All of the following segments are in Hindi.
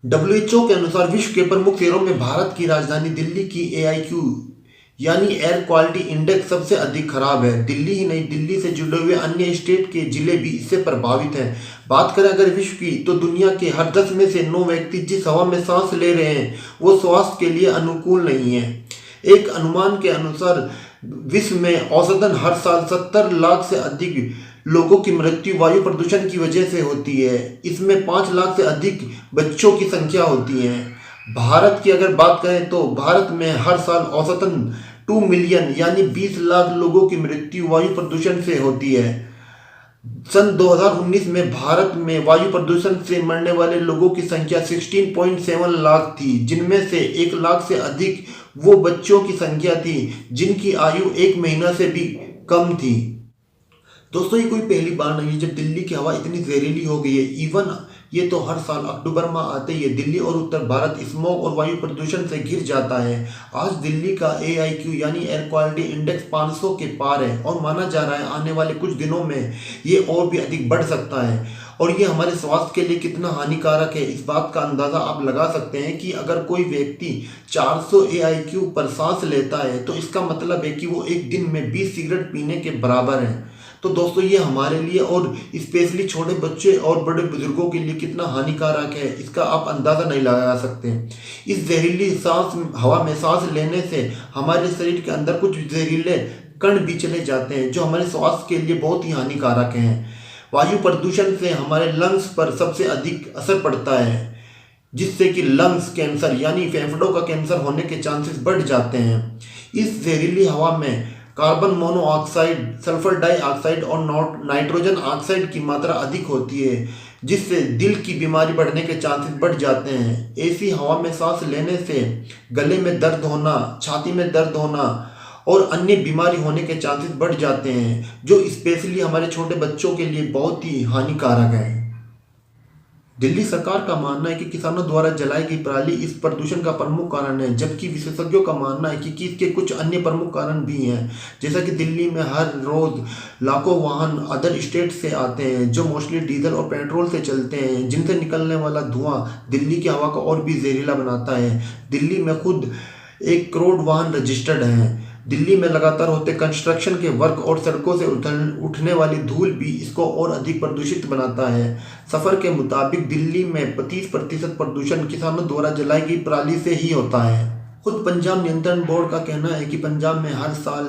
WHO के अनुसार विश्व के प्रमुख शहरों में भारत की राजधानी दिल्ली की AIQ यानी एयर क्वालिटी इंडेक्स सबसे अधिक खराब है। दिल्ली ही नहीं, दिल्ली से जुड़े हुए अन्य स्टेट के जिले भी इससे प्रभावित हैं। बात करें अगर विश्व की, तो दुनिया के हर 10 में से 9 व्यक्ति जिस हवा में सांस ले रहे हैं वो स्वास्थ्य के लिए अनुकूल नहीं है। एक अनुमान के अनुसार विश्व में औसतन हर साल 70 लाख से अधिक लोगों की मृत्यु वायु प्रदूषण की वजह से होती है। इसमें 5 लाख से अधिक बच्चों की संख्या होती है। भारत की अगर बात करें तो भारत में हर साल औसतन 2 मिलियन यानी 20 लाख लोगों की मृत्यु वायु प्रदूषण से होती है। सन 2019 में भारत में वायु प्रदूषण से मरने वाले लोगों की संख्या 16.7 लाख थी, जिनमें से 1 लाख से अधिक वो बच्चों की संख्या थी जिनकी आयु 1 महीना से भी कम थी। दोस्तों, ये कोई पहली बार नहीं है जब दिल्ली की हवा इतनी जहरीली हो गई है। इवन ये तो हर साल अक्टूबर माह आते ही दिल्ली और उत्तर भारत स्मॉग और वायु प्रदूषण से घिर जाता है। आज दिल्ली का AIQ यानी एयर क्वालिटी इंडेक्स 500 के पार है और माना जा रहा है आने वाले कुछ दिनों में ये और भी अधिक बढ़ सकता है। और ये हमारे स्वास्थ्य के लिए कितना हानिकारक है, इस बात का अंदाज़ा आप लगा सकते हैं कि अगर कोई व्यक्ति 400 AIQ पर सांस लेता है तो इसका मतलब है कि वो एक दिन में 20 सिगरेट पीने के बराबर है। तो दोस्तों, ये हमारे लिए और स्पेशली छोटे बच्चे और बड़े बुजुर्गों के लिए कितना हानिकारक है, इसका आप अंदाज़ा नहीं लगा सकते। इस जहरीली हवा में सांस लेने से हमारे शरीर के अंदर कुछ जहरीले कण भी चले जाते हैं जो हमारे स्वास्थ्य के लिए बहुत ही हानिकारक हैं। वायु प्रदूषण से हमारे लंग्स पर सबसे अधिक असर पड़ता है, जिससे कि लंग्स कैंसर यानी फेफड़ों का कैंसर होने के चांसेस बढ़ जाते हैं। इस जहरीली हवा में कार्बन मोनोऑक्साइड, सल्फर डाइऑक्साइड और नाइट्रोजन ऑक्साइड की मात्रा अधिक होती है, जिससे दिल की बीमारी बढ़ने के चांसेस बढ़ जाते हैं। ऐसी हवा में सांस लेने से गले में दर्द होना, छाती में दर्द होना और अन्य बीमारी होने के चांसेस बढ़ जाते हैं, जो स्पेशली हमारे छोटे बच्चों के लिए बहुत ही हानिकारक है। दिल्ली सरकार का मानना है कि किसानों द्वारा जलाई गई पराली इस प्रदूषण का प्रमुख कारण है, जबकि विशेषज्ञों का मानना है कि इसके कुछ अन्य प्रमुख कारण भी हैं। जैसा कि दिल्ली में हर रोज लाखों वाहन अदर स्टेट से आते हैं जो मोस्टली डीजल और पेट्रोल से चलते हैं, जिनसे निकलने वाला धुआं दिल्ली की हवा को और भी जहरीला बनाता है। दिल्ली में खुद 1 करोड़ वाहन रजिस्टर्ड हैं। दिल्ली में लगातार होते कंस्ट्रक्शन के वर्क और सड़कों से उठने वाली धूल भी इसको और अधिक प्रदूषित बनाता है। सफ़र के मुताबिक दिल्ली में 35% प्रदूषण किसानों द्वारा जलाई गई पराली से ही होता है। खुद पंजाब नियंत्रण बोर्ड का कहना है कि पंजाब में हर साल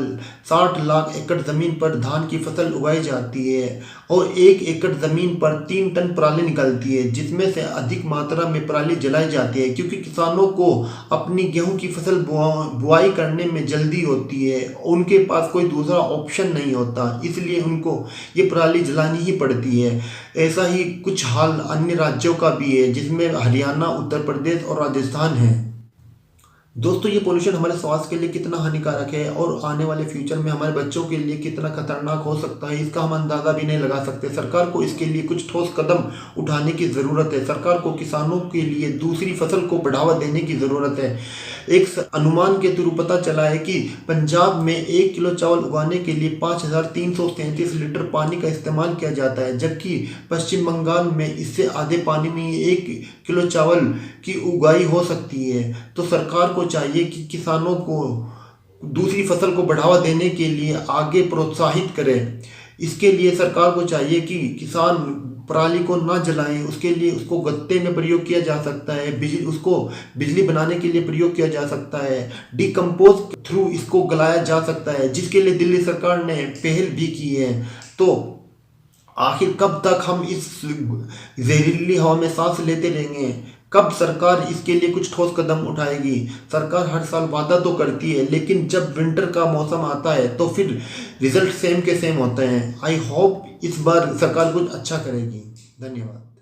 60 लाख एकड़ ज़मीन पर धान की फसल उगाई जाती है और 1 एकड़ ज़मीन पर 3 टन पराली निकलती है, जिसमें से अधिक मात्रा में पराली जलाई जाती है क्योंकि किसानों को अपनी गेहूं की फसल बुआई करने में जल्दी होती है। उनके पास कोई दूसरा ऑप्शन नहीं होता, इसलिए उनको ये पराली जलानी ही पड़ती है। ऐसा ही कुछ हाल अन्य राज्यों का भी है, जिसमें हरियाणा, उत्तर प्रदेश और राजस्थान है। दोस्तों, ये पोल्यूशन हमारे स्वास्थ्य के लिए कितना हानिकारक है और आने वाले फ्यूचर में हमारे बच्चों के लिए कितना खतरनाक हो सकता है, इसका हम अंदाज़ा भी नहीं लगा सकते। सरकार को इसके लिए कुछ ठोस कदम उठाने की ज़रूरत है। सरकार को किसानों के लिए दूसरी फसल को बढ़ावा देने की ज़रूरत है। एक अनुमान के थ्रू पता चला है कि पंजाब में 1 किलो चावल उगाने के लिए 5333 लीटर पानी का इस्तेमाल किया जाता है, जबकि पश्चिम बंगाल में इससे आधे पानी में 1 किलो चावल की उगाई हो सकती है। तो सरकार को चाहिए कि किसानों को दूसरी फसल को बढ़ावा देने के लिए आगे प्रोत्साहित करें। इसके लिए सरकार को चाहिए कि किसान पराली को ना जलाएं, उसके लिए उसको गत्ते में प्रयोग किया जा सकता है, उसको बिजली बनाने के लिए प्रयोग किया जा सकता है, डिकम्पोज थ्रू इसको गलाया जा सकता है, जिसके लिए दिल्ली सरकार ने पहल भी की है। तो आखिर कब तक हम इस जहरीली हवा में सांस लेते रहेंगे? कब सरकार इसके लिए कुछ ठोस कदम उठाएगी? सरकार हर साल वादा तो करती है, लेकिन जब विंटर का मौसम आता है तो फिर रिजल्ट सेम के सेम होते हैं। आई होप इस बार सरकार कुछ अच्छा करेगी। धन्यवाद।